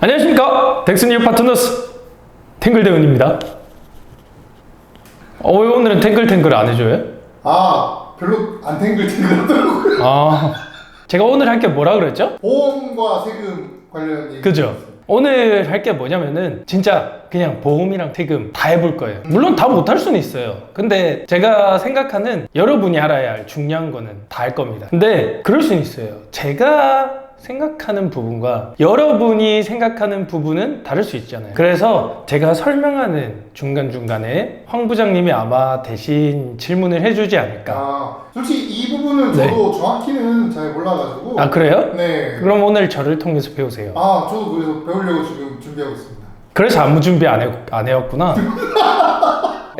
안녕하십니까, 덱스니어 파트너스 탱글대원입니다. 왜 오늘은 탱글탱글 안 해줘요? 별로 안 탱글탱글하더라고요. 제가 오늘 할 게 뭐라 그랬죠? 보험과 세금 관련 얘기. 그죠? 오늘 할 게 뭐냐면은 진짜 그냥 보험이랑 세금 다 해볼 거예요. 물론 다 못할 수는 있어요. 근데 제가 생각하는 여러분이 알아야 할 중요한 거는 다 할 겁니다. 근데 그럴 수는 있어요. 제가 생각하는 부분과 여러분이 생각하는 부분은 다를 수 있잖아요. 그래서 제가 설명하는 중간중간에 황 부장님이 아마 대신 질문을 해주지 않을까. 솔직히 이 부분은 저도 정확히는 잘 몰라가지고. 그래요? 네. 그럼 오늘 저를 통해서 배우세요. 저도 그래서 배우려고 지금 준비하고 있습니다. 그래서 아무 준비 안 해왔구나.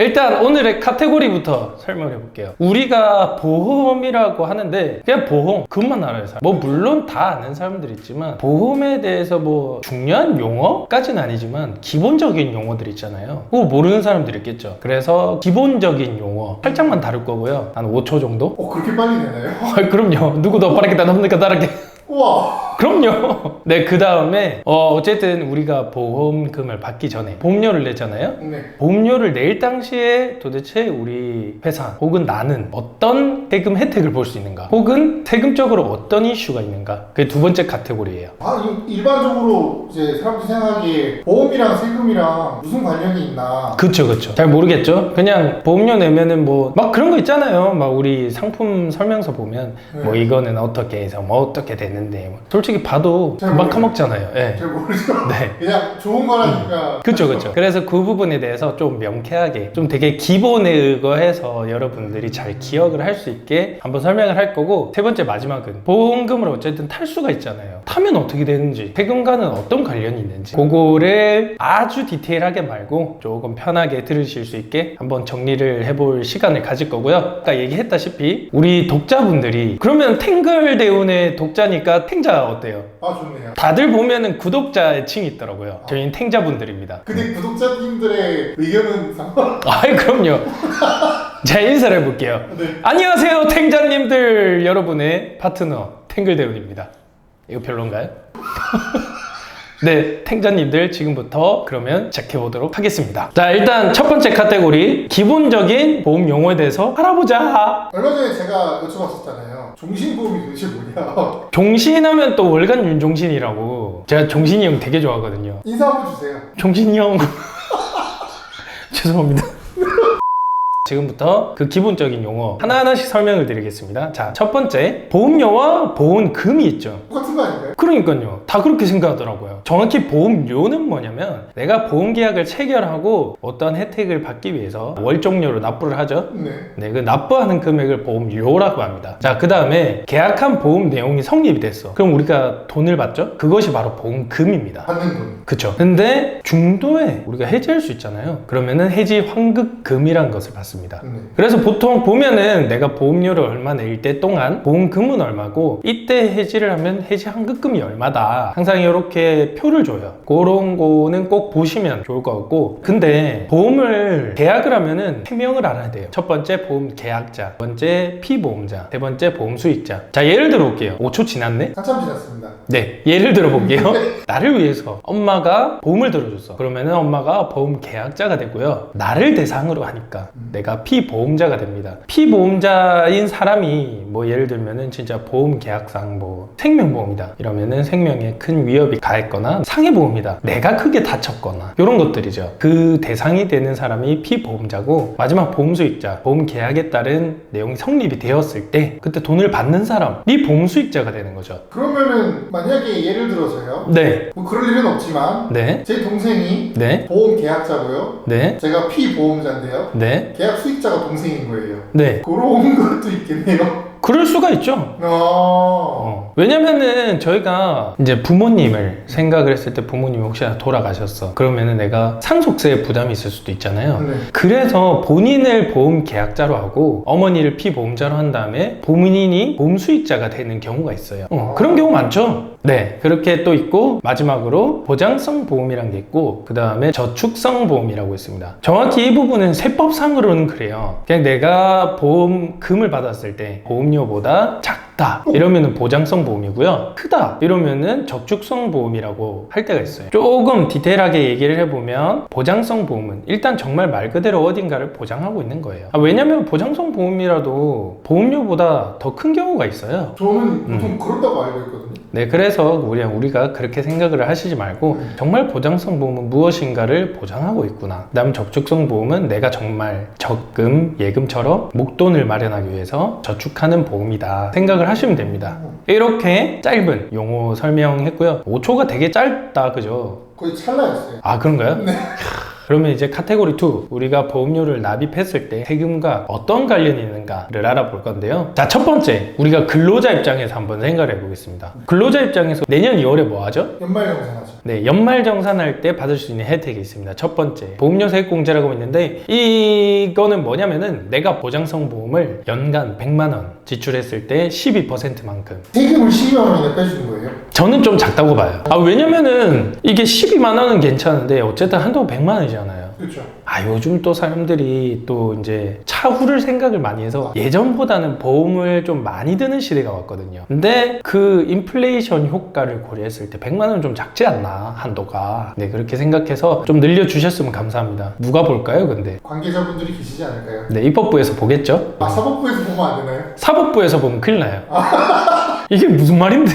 일단 오늘의 카테고리부터 설명해 볼게요. 우리가 보험이라고 하는데 그냥 보험 그것만 알아요. 뭐 물론 다 아는 사람들 있지만 보험에 대해서 뭐 중요한 용어까지는 아니지만 기본적인 용어들 있잖아요. 그거 모르는 사람들 있겠죠. 그래서 기본적인 용어 살짝만 다룰 거고요. 한 5초 정도? 그렇게 빨리 되나요? 그럼요. 누구 더 빠르게 나눕니까 다르게? 우와. 그럼요. 네, 그 다음에 어쨌든 우리가 보험금을 받기 전에 보험료를 냈잖아요. 네. 보험료를 낼 당시에 도대체 우리 회사 혹은 나는 어떤 세금 혜택을 볼 수 있는가, 혹은 세금적으로 어떤 이슈가 있는가, 그게 두 번째 카테고리예요. 이거 일반적으로 이제 사람들이 생각하기에 보험이랑 세금이랑 무슨 관련이 있나. 그쵸. 잘 모르겠죠. 그냥 보험료 내면은 뭐 막 그런 거 있잖아요. 막 우리 상품 설명서 보면 뭐 이거는 어떻게 해서 뭐 어떻게 되는데 솔직히 봐도 금방 까먹잖아요. 네. 잘 모르죠. 네. 그냥 좋은 거라니까. 그쵸. 그래서 그 부분에 대해서 좀 명쾌하게, 좀 되게 기본에 의거해서 여러분들이 잘 기억을 할 수 있게 한번 설명을 할 거고, 세 번째 마지막은 보험금을 어쨌든 탈 수가 있잖아요. 타면 어떻게 되는지, 세금과는 어떤 관련이 있는지, 그거를 아주 디테일하게 말고 조금 편하게 들으실 수 있게 한번 정리를 해볼 시간을 가질 거고요. 아까 얘기했다시피 우리 독자분들이 그러면 탱글대운의 독자니까 탱자 어때요? 좋네요. 다들 보면은 구독자의 층이 있더라고요. 저희는 탱자분들입니다. 근데 구독자님들의 의견은 상관. 그럼요. 자, 인사를 해볼게요. 네. 안녕하세요, 탱자님들. 여러분의 파트너 탱글대운입니다. 이거 별론가요? 네, 탱자님들 지금부터 그러면 시작해보도록 하겠습니다. 자, 일단 첫 번째 카테고리, 기본적인 보험 용어에 대해서 알아보자. 얼마 전에 제가 여쭤봤었잖아요. 종신보험이 도대체 뭐냐. 종신하면 또 월간 윤종신이라고. 제가 종신이 형 되게 좋아하거든요. 인사 한번 주세요. 종신이 형. 죄송합니다. 지금부터 그 기본적인 용어 하나하나씩 설명을 드리겠습니다. 자, 첫 번째, 보험료와 보험금이 있죠. 똑같은 거 아닌가요? 그러니까요. 다 그렇게 생각하더라고요. 정확히 보험료는 뭐냐면 내가 보험계약을 체결하고 어떤 혜택을 받기 위해서 월정료로 납부를 하죠. 네, 그 납부하는 금액을 보험료라고 합니다. 자, 그 다음에 계약한 보험 내용이 성립이 됐어. 그럼 우리가 돈을 받죠? 그것이 바로 보험금입니다. 받는 돈. 그쵸. 근데 중도에 우리가 해지할 수 있잖아요. 그러면은 해지 환급금이라는 것을 받습니다. 그래서 보통 보면은 내가 보험료를 얼마 낼 때 동안 보험금은 얼마고 이때 해지를 하면 해지 환급금이 얼마다, 항상 이렇게 표를 줘요. 그런 거는 꼭 보시면 좋을 것 같고, 근데 보험을 계약을 하면은 3명을 알아야 돼요. 첫 번째 보험 계약자, 두 번째 피보험자, 세 번째 보험 수익자. 자, 예를 들어 볼게요. 5초 지났네? 한참 지났습니다. 네, 예를 들어 볼게요. 나를 위해서 엄마가 보험을 들어줬어. 그러면은 엄마가 보험 계약자가 되고요. 나를 대상으로 하니까 내가 피보험자가 됩니다. 피보험자인 사람이 뭐 예를 들면은 진짜 보험 계약상 뭐 생명보험이다 이러면은 생명에 큰 위협이 가했거나, 상해보험이다 내가 크게 다쳤거나 이런 것들이죠. 그 대상이 되는 사람이 피보험자고, 마지막 보험 수익자, 보험 계약에 따른 내용이 성립이 되었을 때 그때 돈을 받는 사람이 보험 수익자가 되는 거죠. 그러면은 만약에 예를 들어서요. 네. 뭐 그럴 일은 없지만 네. 제 동생이 네. 보험 계약자고요. 네. 제가 피보험자인데요. 네. 계약 수익자가 동생인 거예요. 네. 그런 것도 있겠네요. 그럴 수가 있죠. 왜냐면은 저희가 이제 부모님을 생각을 했을 때, 부모님이 혹시나 돌아가셨어. 그러면은 내가 상속세 부담이 있을 수도 있잖아요. 그래서 본인을 보험 계약자로 하고 어머니를 피보험자로 한 다음에 본인이 보험 수익자가 되는 경우가 있어요. 그런 경우 많죠. 네, 그렇게 또 있고, 마지막으로 보장성 보험이란 게 있고, 그 다음에 저축성 보험이라고 있습니다. 정확히 이 부분은 세법상으로는 그래요. 그냥 내가 보험금을 받았을 때 보험료 보험료보다 작다 이러면은 보장성 보험이고요. 크다 이러면은 저축성 보험이라고 할 때가 있어요. 조금 디테일하게 얘기를 해보면 보장성 보험은 일단 정말 말 그대로 어딘가를 보장하고 있는 거예요. 왜냐면 보장성 보험이라도 보험료보다 더 큰 경우가 있어요. 저는 보통 그런다고 알고 있거든요. 네, 그래서 우리가 그렇게 생각을 하시지 말고 정말 보장성 보험은 무엇인가를 보장하고 있구나. 그다음 저축성 보험은 내가 정말 적금, 예금처럼 목돈을 마련하기 위해서 저축하는 보험이다 생각을 하시면 됩니다. 이렇게 짧은 용어 설명했고요. 5초가 되게 짧다, 그죠? 거의 찰나였어요. 아, 그런가요? 네. 그러면 이제 카테고리 2, 우리가 보험료를 납입했을 때 세금과 어떤 관련이 있는가를 알아볼 건데요. 자, 첫 번째, 우리가 근로자 입장에서 한번 생각을 해보겠습니다. 근로자 입장에서 내년 2월에 뭐 하죠? 연말정산하죠. 네, 연말정산할 때 받을 수 있는 혜택이 있습니다. 첫 번째, 보험료 세액공제라고 있는데 이거는 뭐냐면은 내가 보장성 보험을 연간 100만 원 지출했을 때 12%만큼 세금을 12만 원이나 빼주는 거예요? 저는 좀 작다고 봐요. 왜냐면은 이게 12만 원은 괜찮은데 어쨌든 한도 100만 원이잖아요. 그렇죠. 요즘 또 사람들이 또 이제 차후를 생각을 많이 해서 예전보다는 보험을 좀 많이 드는 시대가 왔거든요. 근데 그 인플레이션 효과를 고려했을 때 100만 원 좀 작지 않나, 한도가. 네, 그렇게 생각해서 좀 늘려주셨으면 감사합니다. 누가 볼까요, 근데? 관계자분들이 계시지 않을까요? 네, 입법부에서 보겠죠? 사법부에서 보면 안 되나요? 사법부에서 보면 큰일 나요. 이게 무슨 말인데?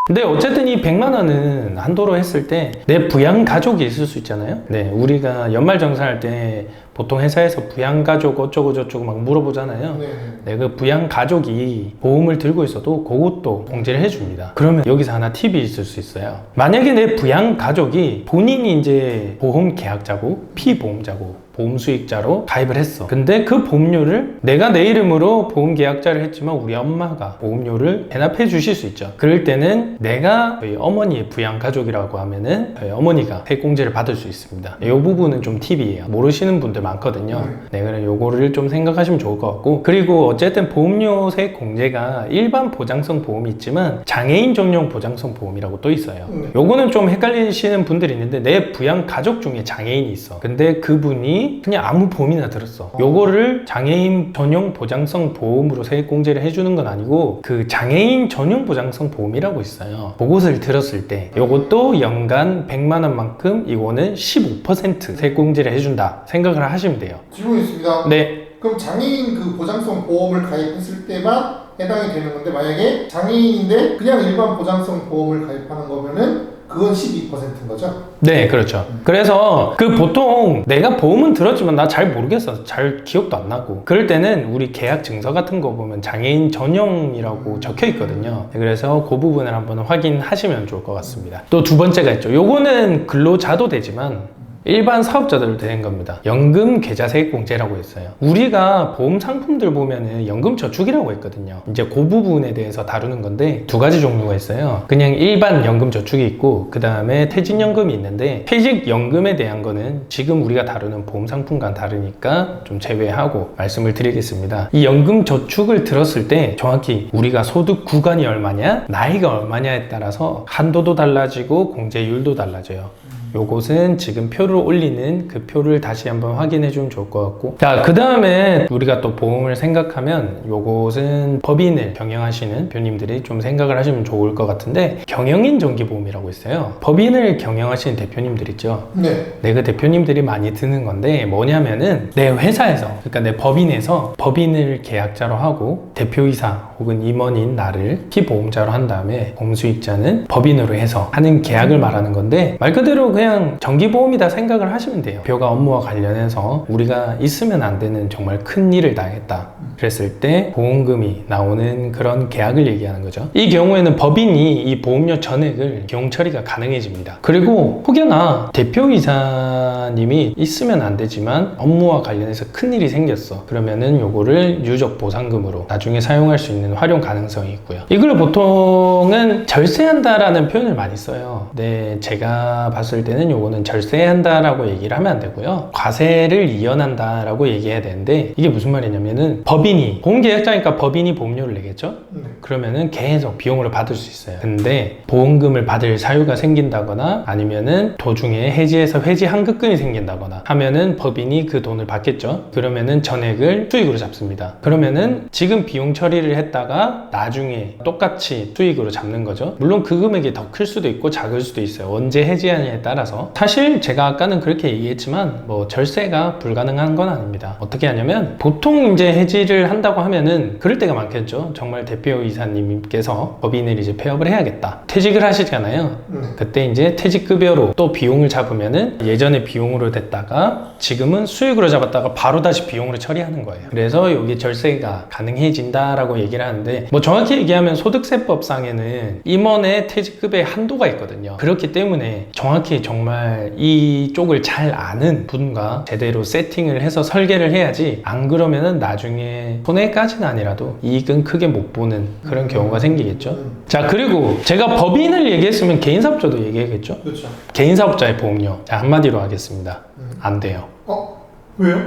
근데 어쨌든 이 100만 원은 한도로 했을 때 내 부양 가족이 있을 수 있잖아요. 네, 우리가 연말정산할 때 보통 회사에서 부양 가족 어쩌고 저쩌고 막 물어보잖아요. 네, 그 부양 가족이 보험을 들고 있어도 그것도 공제를 해줍니다. 그러면 여기서 하나 팁이 있을 수 있어요. 만약에 내 부양 가족이 본인이 이제 보험 계약자고 피보험자고 보험 수익자로 가입을 했어. 근데 그 보험료를 내가 내 이름으로 보험 계약자를 했지만 우리 엄마가 보험료를 대납해 주실 수 있죠. 그럴 때는 내가 저희 어머니의 부양 가족이라고 하면은 저희 어머니가 세액공제를 받을 수 있습니다. 이 부분은 좀 팁이에요. 모르시는 분들 많거든요. 네, 그래 요거를 좀 생각하시면 좋을 것 같고, 그리고 어쨌든 보험료 세액공제가 일반 보장성 보험이 있지만 장애인 전용 보장성 보험이라고 또 있어요. 요거는 좀 헷갈리시는 분들이 있는데 내 부양 가족 중에 장애인이 있어. 근데 그분이 그냥 아무 보험이나 들었어. 요거를 장애인 전용 보장성 보험으로 세액공제를 해주는 건 아니고 그 장애인 전용 보장성 보험이라고 있어요. 그것을 들었을 때 요것도 연간 100만 원만큼 이거는 15% 세액공제를 해준다 생각을 하시면 돼요. 질문 있습니다. 네. 그럼 장애인 그 보장성 보험을 가입했을 때만 해당이 되는 건데, 만약에 장애인인데 그냥 일반 보장성 보험을 가입하는 거면은 그건 12%인 거죠? 네, 그렇죠. 그래서 그 보통 내가 보험은 들었지만 나 잘 모르겠어. 잘 기억도 안 나고. 그럴 때는 우리 계약 증서 같은 거 보면 장애인 전용이라고 적혀 있거든요. 그래서 그 부분을 한번 확인하시면 좋을 것 같습니다. 또 두 번째가 있죠. 요거는 근로자도 되지만 일반 사업자들도 되는 겁니다. 연금 계좌 세액 공제라고 있어요. 우리가 보험 상품들 보면은 연금 저축이라고 있거든요. 이제 그 부분에 대해서 다루는 건데 두 가지 종류가 있어요. 그냥 일반 연금 저축이 있고 그 다음에 퇴직연금이 있는데, 퇴직연금에 대한 거는 지금 우리가 다루는 보험 상품과는 다르니까 좀 제외하고 말씀을 드리겠습니다. 이 연금 저축을 들었을 때 정확히 우리가 소득 구간이 얼마냐, 나이가 얼마냐에 따라서 한도도 달라지고 공제율도 달라져요. 요것은 지금 표를 올리는 그 표를 다시 한번 확인해 주면 좋을 것 같고, 자, 그 다음에 우리가 또 보험을 생각하면 요것은 법인을 경영하시는 대표님들이 좀 생각을 하시면 좋을 것 같은데, 경영인 정기보험이라고 있어요. 법인을 경영하시는 대표님들 있죠. 네. 그 대표님들이 많이 드는 건데 뭐냐면은 내 회사에서, 그러니까 내 법인에서 법인을 계약자로 하고 대표이사 혹은 임원인 나를 피보험자로 한 다음에 보험수익자는 법인으로 해서 하는 계약을 말하는 건데, 말 그대로 그냥 정기보험이다 생각을 하시면 돼요. 대표가 업무와 관련해서 우리가 있으면 안 되는 정말 큰 일을 당했다 그랬을 때 보험금이 나오는 그런 계약을 얘기하는 거죠. 이 경우에는 법인이 이 보험료 전액을 비용 처리가 가능해집니다. 그리고 혹여나 대표이사님이 있으면 안 되지만 업무와 관련해서 큰 일이 생겼어. 그러면은 요거를 유적 보상금으로 나중에 사용할 수 있는 있는 활용 가능성이 있고요. 이걸 보통은 절세한다라는 표현을 많이 써요. 근데 제가 봤을 때는 요거는 절세한다라고 얘기를 하면 안 되고요. 과세를 이연한다라고 얘기해야 되는데 이게 무슨 말이냐면은 법인이 보험계약자니까 법인이 보험료를 내겠죠? 그러면은 계속 비용으로 받을 수 있어요. 근데 보험금을 받을 사유가 생긴다거나 아니면은 도중에 해지해서 회지 환급금이 생긴다거나 하면은 법인이 그 돈을 받겠죠. 그러면은 전액을 수익으로 잡습니다. 그러면은 지금 비용 처리를 했다가 나중에 똑같이 수익으로 잡는 거죠. 물론 그 금액이 더 클 수도 있고 작을 수도 있어요. 언제 해지하냐에 따라서. 사실 제가 아까는 그렇게 얘기했지만 뭐 절세가 불가능한 건 아닙니다. 어떻게 하냐면 보통 이제 해지를 한다고 하면은 그럴 때가 많겠죠. 정말 대표이사님께서 법인을 이제 폐업을 해야겠다. 퇴직을 하시잖아요. 그때 이제 퇴직급여로 또 비용을 잡으면은 예전에 비용으로 됐다가 지금은 수익으로 잡았다가 바로 다시 비용으로 처리하는 거예요. 그래서 여기 절세가 가능해진다라고 얘기를 하는데 뭐 정확히 얘기하면 소득세법상에는 임원의 퇴직급여의 한도가 있거든요. 그렇기 때문에 정확히 정말 이쪽을 잘 아는 분과 제대로 세팅을 해서 설계를 해야지 안 그러면은 나중에 손해까지는 아니라도 이익은 크게 못 보는 그런 경우가 생기겠죠. 자, 그리고 제가 법인을 얘기했으면 개인사업자도 얘기하겠죠. 그렇죠. 개인사업자의 보험료. 자, 한마디로 하겠습니다. 안 돼요. 왜요?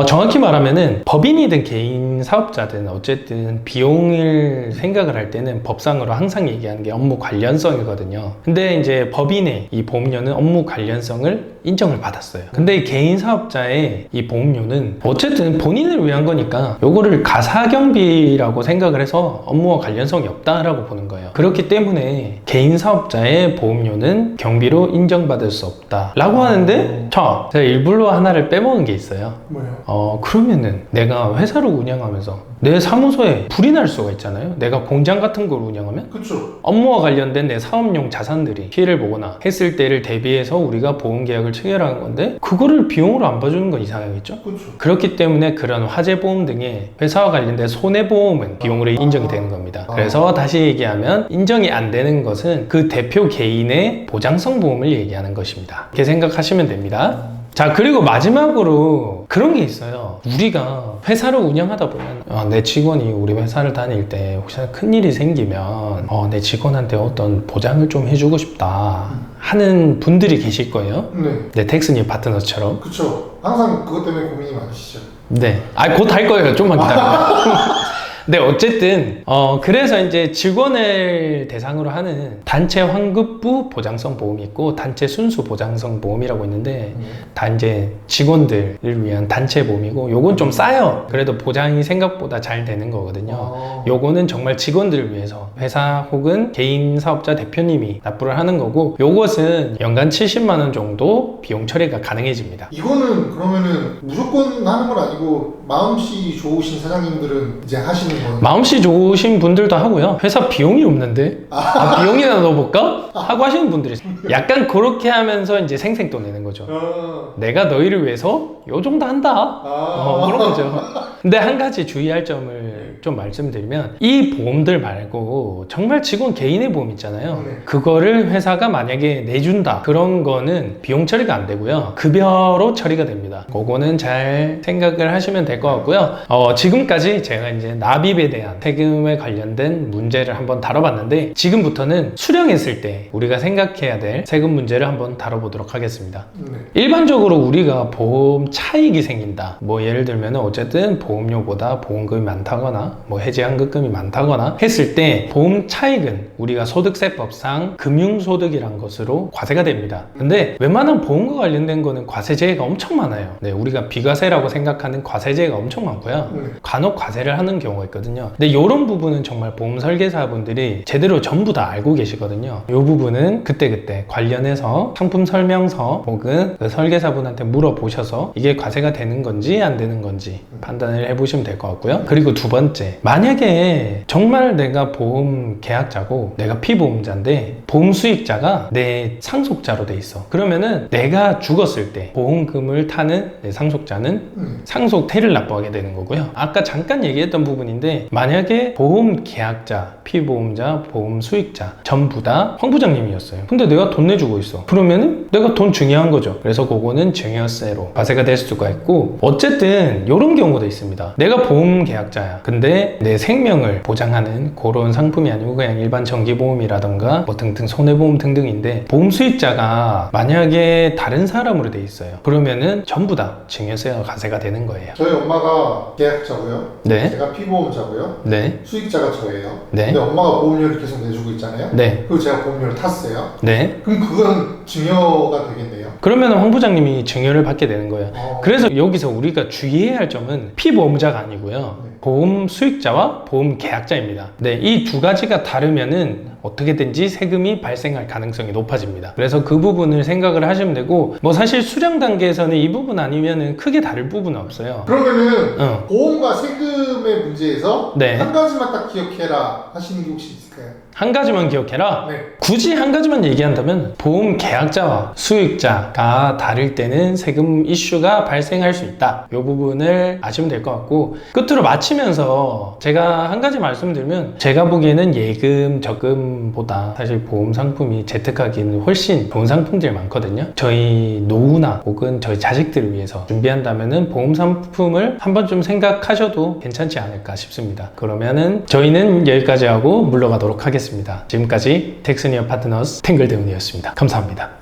정확히 말하면은 법인이든 개인 사업자든 어쨌든 비용을 생각을 할 때는 법상으로 항상 얘기하는 게 업무 관련성이거든요. 근데 이제 법인의 이 보험료는 업무 관련성을 인정을 받았어요. 근데 이 개인 사업자의 이 보험료는 어쨌든 본인을 위한 거니까 요거를 가사경비라고 생각을 해서 업무와 관련성이 없다라고 보는 거예요. 그렇기 때문에 개인 사업자의 보험료는 경비로 인정받을 수 없다 라고 하는데 자, 제가 일부러 하나를 빼먹은 게 있어요. 뭐요? 그러면은 내가 회사를 운영하면서 내 사무소에 불이 날 수가 있잖아요. 내가 공장 같은 걸 운영하면 그쵸. 업무와 관련된 내 사업용 자산들이 피해를 보거나 했을 때를 대비해서 우리가 보험계약을 체결하는 건데 그거를 비용으로 안 봐주는 건 이상하겠죠? 그쵸. 그렇기 때문에 그런 화재보험 등의 회사와 관련된 손해보험은 비용으로 인정이 되는 겁니다. 그래서 다시 얘기하면 인정이 안 되는 것은 그 대표 개인의 보장성 보험을 얘기하는 것입니다. 이렇게 생각하시면 됩니다. 자, 그리고 마지막으로 그런 게 있어요. 우리가 회사를 운영하다 보면 내 직원이 우리 회사를 다닐 때 혹시나 큰일이 생기면 내 직원한테 어떤 보장을 좀 해주고 싶다 하는 분들이 계실 거예요. 네, 텍스님 파트너처럼. 그쵸. 항상 그것 때문에 고민이 많으시죠. 네. 곧 할 거예요. 좀만 기다려요. 네, 어쨌든 그래서 이제 직원을 대상으로 하는 단체 환급부 보장성 보험이 있고 단체 순수 보장성 보험이라고 있는데 다 이제 직원들을 위한 단체 보험이고 요건 좀 싸요. 그래도 보장이 생각보다 잘 되는 거거든요. 요거는 정말 직원들을 위해서 회사 혹은 개인 사업자 대표님이 납부를 하는 거고 요것은 연간 70만 원 정도 비용 처리가 가능해집니다. 이거는 그러면은 무조건 하는 건 아니고 마음씨 좋으신 사장님들은 이제 하시는 거예요? 마음씨 좋으신 분들도 하고요. 회사 비용이 없는데 비용이나 넣어볼까? 하고 하시는 분들이 있어요. 약간 그렇게 하면서 이제 생색도 내는 거죠. 내가 너희를 위해서 요 정도 한다. 그런 거죠. 근데 한 가지 주의할 점을 좀 말씀드리면 이 보험들 말고 정말 직원 개인의 보험 있잖아요. 그거를 회사가 만약에 내준다. 그런 거는 비용 처리가 안 되고요. 급여로 처리가 됩니다. 그거는 잘 생각을 하시면 될 것 같고요. 지금까지 제가 이제 납입에 대한 세금에 관련된 문제를 한번 다뤄봤는데 지금부터는 수령했을 때 우리가 생각해야 될 세금 문제를 한번 다뤄보도록 하겠습니다. 일반적으로 우리가 보험 차익이 생긴다. 뭐 예를 들면 어쨌든 보험료보다 보험금이 많다거나 뭐 해지환급금이 많다거나 했을 때 보험 차익은 우리가 소득세법상 금융소득이란 것으로 과세가 됩니다. 근데 웬만한 보험과 관련된 거는 과세제가 엄청 많아요. 네, 우리가 비과세라고 생각하는 과세제가 엄청 많고요. 간혹 과세를 하는 경우가 있거든요. 근데 이런 부분은 정말 보험 설계사분들이 제대로 전부 다 알고 계시거든요. 이 부분은 그때그때 관련해서 상품 설명서 혹은 그 설계사분한테 물어보셔서 이게 과세가 되는 건지 안 되는 건지 판단을 해보시면 될 것 같고요. 그리고 두 번째, 만약에 정말 내가 보험 계약자고 내가 피보험자인데 보험 수익자가 내 상속자로 돼 있어. 그러면은 내가 죽었을 때 보험금을 타는 내 상속자는 상속세를 납부하게 되는 거고요. 아까 잠깐 얘기했던 부분인데 만약에 보험 계약자, 피보험자, 보험 수익자 전부 다 황 부장님이었어요. 근데 내가 돈 내주고 있어. 그러면은 내가 돈 증여한 거죠. 그래서 그거는 증여세로 과세가 될 수가 있고 어쨌든 이런 경우도 있습니다. 내가 보험 계약자야. 근데 있는데 내 생명을 보장하는 그런 상품이 아니고 그냥 일반 정기보험이라던가 뭐 등등 손해보험 등등인데 보험 수익자가 만약에 다른 사람으로 돼 있어요. 그러면은 전부 다 증여세가 과세가 되는 거예요. 저희 엄마가 계약자고요. 네. 제가 피보험자고요. 네. 수익자가 저예요. 네. 근데 엄마가 보험료를 계속 내주고 있잖아요. 네. 그리고 제가 보험료를 탔어요. 네. 그럼 그건 증여가 되겠네요. 그러면 황 부장님이 증여를 받게 되는 거예요. 어. 그래서 여기서 우리가 주의해야 할 점은 피보험자가 아니고요. 네. 보험 수익자와 보험 계약자입니다. 네, 이 두 가지가 다르면은 어떻게든지 세금이 발생할 가능성이 높아집니다. 그래서 그 부분을 생각을 하시면 되고 뭐 사실 수령 단계에서는 이 부분 아니면은 크게 다를 부분은 없어요. 그러면은 어. 보험과 세금의 문제에서 네. 한 가지만 딱 기억해라 하시는 게 혹시 있을까요? 한 가지만 기억해라. 네. 굳이 한 가지만 얘기한다면 보험 계약자와 수익자가 다를 때는 세금 이슈가 발생할 수 있다. 이 부분을 아시면 될 것 같고 끝으로 마치면서 제가 한 가지 말씀드리면 제가 보기에는 예금, 적금보다 사실 보험 상품이 재테크하기는 훨씬 좋은 상품들이 많거든요. 저희 노후나 혹은 저희 자식들을 위해서 준비한다면은 보험 상품을 한 번쯤 생각하셔도 괜찮지 않을까 싶습니다. 그러면은 저희는 여기까지 하고 물러가도록 하겠습니다. 지금까지 텍스니어 파트너스 탱글대운이었습니다. 감사합니다.